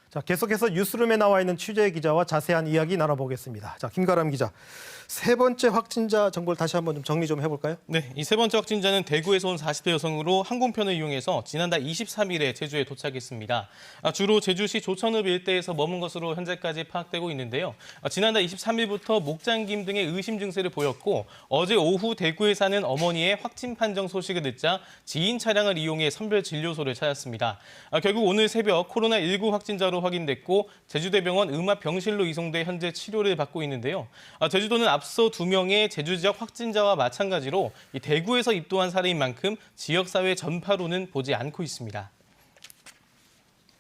자, 계속해서 뉴스룸에 나와 있는 취재 기자와 자세한 이야기 나눠보겠습니다. 자, 김가람 기자, 세 번째 확진자 정보를 다시 한번 좀 정리 좀 해볼까요? 네, 이 세 번째 확진자는 대구에서 온 40대 여성으로 항공편을 이용해서 지난달 23일에 제주에 도착했습니다. 주로 제주시 조천읍 일대에서 머문 것으로 현재까지 파악되고 있는데요. 지난달 23일부터 목잠김 등의 의심 증세를 보였고 어제 오후 대구에 사는 어머니의 확진 판정 소식을 듣자 지인 차량을 이용해 선별진료소를 찾았습니다. 결국 오늘 새벽 코로나19 확진자로 확인됐고 제주대병원 음압병실로 이송돼 현재 치료를 받고 있는데요. 제주도는 앞서 2명의 제주 지역 확진자와 마찬가지로 이 대구에서 입도한 사례인 만큼 지역사회 전파로는 보지 않고 있습니다.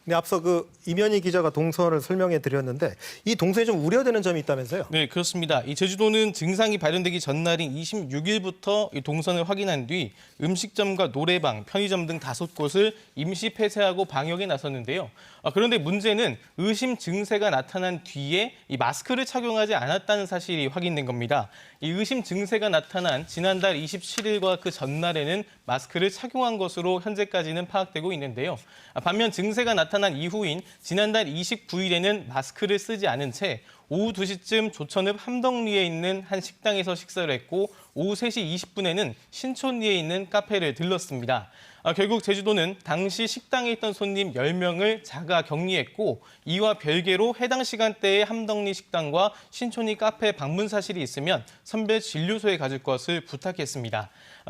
네, 앞서 이면희 기자가 동선을 설명해 드렸는데 이 동선이 좀 우려되는 점이 있다면서요? 네, 그렇습니다. 이 제주도는 증상이 발현되기 전날인 26일부터 이 동선을 확인한 뒤 음식점과 노래방, 편의점 등 5곳을 임시 폐쇄하고 방역에 나섰는데요. 그런데 문제는 의심 증세가 나타난 뒤에 이 마스크를 착용하지 않았다는 사실이 확인된 겁니다. 이 의심 증세가 나타난 지난달 27일과 그 전날에는 마스크를 착용한 것으로 현재까지는 파악되고 있는데요. 반면 증세가 나타난 이후인 지난달 29일에는 마스크를 쓰지 않은 채 오후 2시쯤 조천읍 함덕리에 있는 한 식당에서 식사를 했고 오후 3시 20분에는 신촌리에 있는 카페를 들렀습니다. 결국 제주도는 당시 식당에 있던 손님 10명을 자가 격리했고 이와 별개로 해당 시간대에 함덕리 식당과 신촌리 카페 방문 사실이 있으면 선별 진료소에 가줄 것을 부탁했습니다.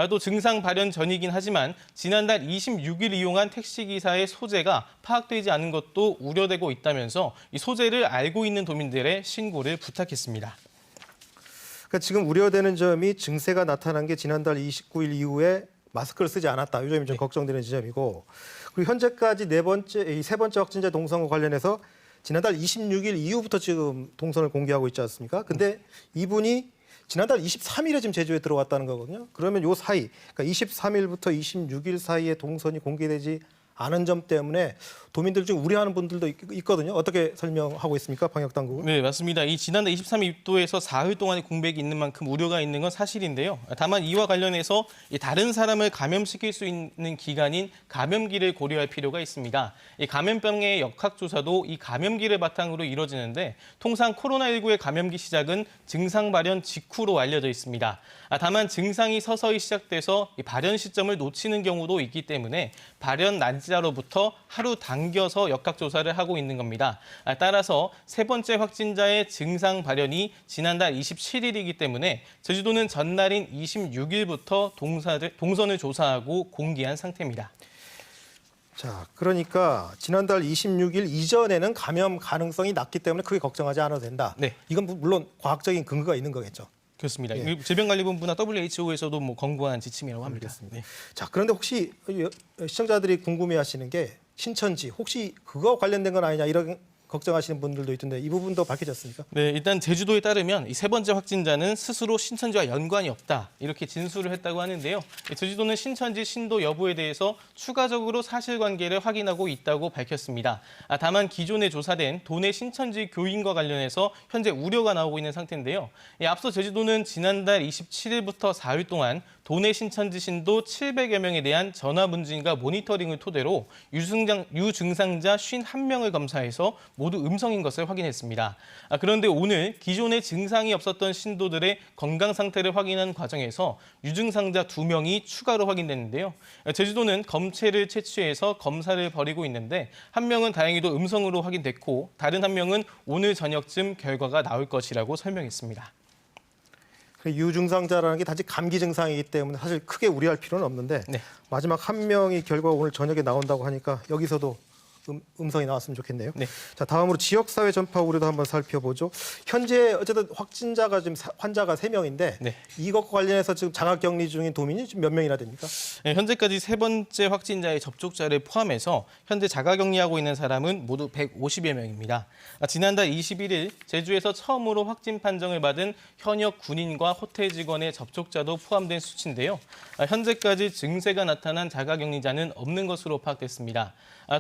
또 증상 발현 전이긴 하지만 지난달 26일 이용한 택시기사의 소재가 파악되지 않은 것도 우려되고 있다면서 이 소재를 알고 있는 도민들의 신고를 부탁했습니다. 그러니까 지금 우려되는 점이 증세가 나타난 게 지난달 29일 이후에 마스크를 쓰지 않았다. 이 점이 좀 걱정되는 지점이고, 그리고 현재까지 세 번째 확진자 동선과 관련해서 지난달 26일 이후부터 지금 동선을 공개하고 있지 않습니까? 근데 이분이 지난달 23일에 지금 제주에 들어왔다는 거거든요. 그러면 요 사이, 그러니까 23일부터 26일 사이에 동선이 공개되지 않은 점 때문에 도민들 중 우려하는 분들도 있거든요. 어떻게 설명하고 있습니까, 방역 당국은? 네, 맞습니다. 이 지난달 23일 입도에서 사흘 동안의 공백이 있는 만큼 우려가 있는 건 사실인데요. 다만 이와 관련해서 다른 사람을 감염시킬 수 있는 기간인 감염기를 고려할 필요가 있습니다. 이 감염병의 역학조사도 이 감염기를 바탕으로 이루어지는데 통상 코로나19의 감염기 시작은 증상 발현 직후로 알려져 있습니다. 다만 증상이 서서히 시작돼서 이 발현 시점을 놓치는 경우도 있기 때문에 발현 날짜로부터 하루 당겨서 역학조사를 하고 있는 겁니다. 따라서 세 번째 확진자의 증상 발현이 지난달 27일이기 때문에 제주도는 전날인 26일부터 동선을 조사하고 공개한 상태입니다. 자, 그러니까 지난달 26일 이전에는 감염 가능성이 낮기 때문에 크게 걱정하지 않아도 된다. 네. 이건 물론 과학적인 근거가 있는 거겠죠. 그렇습니다. 예. 질병관리본부나 WHO에서도 권고한 지침이라고 합니다. 네. 자, 그런데 혹시 시청자들이 궁금해하시는 게 신천지 혹시 그거 관련된 건 아니냐 이런 걱정하시는 분들도 있던데 이 부분도 밝혀졌습니까? 네, 일단 제주도에 따르면 이 세 번째 확진자는 스스로 신천지와 연관이 없다 이렇게 진술을 했다고 하는데요. 제주도는 신천지 신도 여부에 대해서 추가적으로 사실관계를 확인하고 있다고 밝혔습니다. 다만 기존에 조사된 도내 신천지 교인과 관련해서 현재 우려가 나오고 있는 상태인데요. 앞서 제주도는 지난달 27일부터 4일 동안 도내 신천지 신도 700여 명에 대한 전화 문진과 모니터링을 토대로 유증상자 51명을 검사해서 모두 음성인 것을 확인했습니다. 그런데 오늘 기존에 증상이 없었던 신도들의 건강 상태를 확인한 과정에서 유증상자 2명이 추가로 확인됐는데요. 제주도는 검체를 채취해서 검사를 벌이고 있는데 한 명은 다행히도 음성으로 확인됐고 다른 한 명은 오늘 저녁쯤 결과가 나올 것이라고 설명했습니다. 유증상자라는 게 단지 감기 증상이기 때문에 사실 크게 우려할 필요는 없는데 네. 마지막 한 명이 결과 오늘 저녁에 나온다고 하니까 여기서도 음성이 나왔으면 좋겠네요. 네. 자, 다음으로 지역사회 전파 우려도 한번 살펴보죠. 현재 어쨌든 확진자가 지금 환자가 3명인데 네. 이것과 관련해서 지금 자가격리 중인 도민이 지금 몇 명이나 됩니까? 네, 현재까지 세 번째 확진자의 접촉자를 포함해서 현재 자가격리하고 있는 사람은 모두 150여 명입니다. 지난달 21일 제주에서 처음으로 확진 판정을 받은 현역 군인과 호텔 직원의 접촉자도 포함된 수치인데요. 현재까지 증세가 나타난 자가격리자는 없는 것으로 파악됐습니다.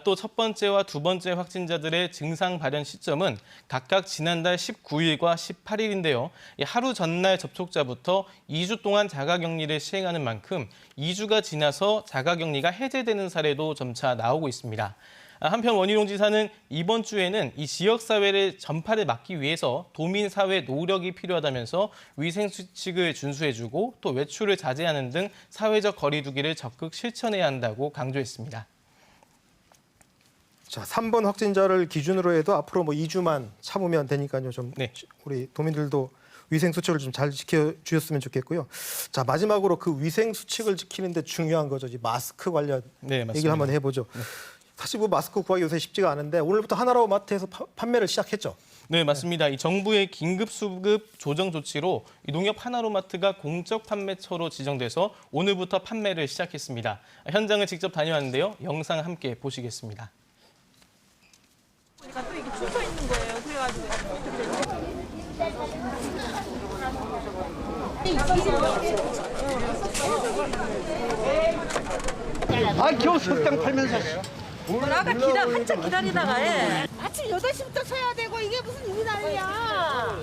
또 첫 번째와 두 번째 확진자들의 증상 발현 시점은 각각 지난달 19일과 18일인데요. 하루 전날 접촉자부터 2주 동안 자가격리를 시행하는 만큼 2주가 지나서 자가격리가 해제되는 사례도 점차 나오고 있습니다. 한편 원희룡 지사는 이번 주에는 이 지역사회의 전파를 막기 위해서 도민사회 노력이 필요하다면서 위생수칙을 준수해주고 또 외출을 자제하는 등 사회적 거리 두기를 적극 실천해야 한다고 강조했습니다. 자, 3번 확진자를 기준으로 해도 앞으로 뭐 2주만 참으면 되니까요. 좀 네. 우리 도민들도 위생 수칙을 좀 잘 지켜 주셨으면 좋겠고요. 자, 마지막으로 그 위생 수칙을 지키는데 중요한 거죠. 이 마스크 관련 네, 맞습니다. 얘기를 한번 해보죠. 사실 뭐 마스크 구하기 요새 쉽지가 않은데 오늘부터 하나로 마트에서 판매를 시작했죠. 네, 맞습니다. 이 정부의 긴급 수급 조정 조치로 이 농협 하나로마트가 공적 판매처로 지정돼서 오늘부터 판매를 시작했습니다. 현장을 직접 다녀왔는데요. 영상 함께 보시겠습니다. 그러니까 또 이게 줄 서 있는 거예요. 그래가지고 아, 겨우 석당 팔면서. 아까 한참 기다리다가 아침 8시부터 서야 되고 이게 무슨 일이 난리야.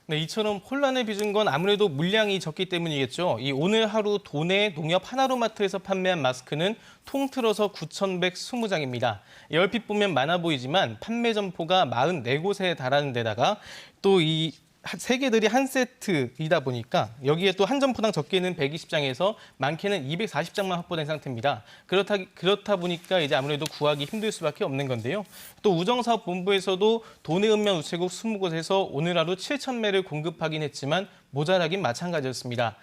네, 이처럼 혼란을 빚은 건 아무래도 물량이 적기 때문이겠죠. 이 오늘 하루 도내 농협 하나로마트에서 판매한 마스크는 통틀어서 9,120장입니다. 얼핏 보면 많아 보이지만 판매 점포가 44곳에 달하는 데다가 또 이 세 개들이 한 세트이다 보니까 여기에 또 한 점포당 적게는 120장에서 많게는 240장만 확보된 상태입니다. 그렇다 보니까 이제 아무래도 구하기 힘들 수밖에 없는 건데요. 또 우정사업본부에서도 도내 읍면 우체국 20곳에서 오늘 하루 7,000매를 공급하긴 했지만 모자라긴 마찬가지였습니다.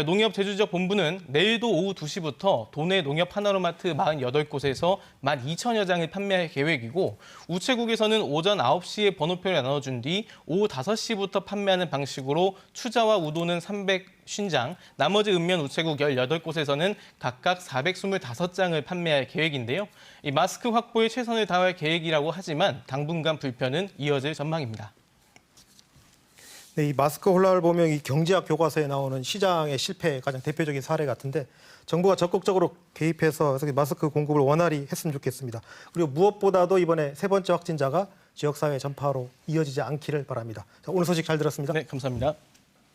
농협 제주지역 본부는 내일도 오후 2시부터 도내 농협 하나로마트 48곳에서 12,000여 장을 판매할 계획이고 우체국에서는 오전 9시에 번호표를 나눠준 뒤 오후 5시부터 판매하는 방식으로 추자와 우도는 350장, 나머지 읍면 우체국 18곳에서는 각각 425장을 판매할 계획인데요. 이 마스크 확보에 최선을 다할 계획이라고 하지만 당분간 불편은 이어질 전망입니다. 네, 이 마스크 혼란을 보면 이 경제학 교과서에 나오는 시장의 실패의 가장 대표적인 사례 같은데 정부가 적극적으로 개입해서 마스크 공급을 원활히 했으면 좋겠습니다. 그리고 무엇보다도 이번에 세 번째 확진자가 지역사회 전파로 이어지지 않기를 바랍니다. 자, 오늘 소식 잘 들었습니다. 네, 감사합니다.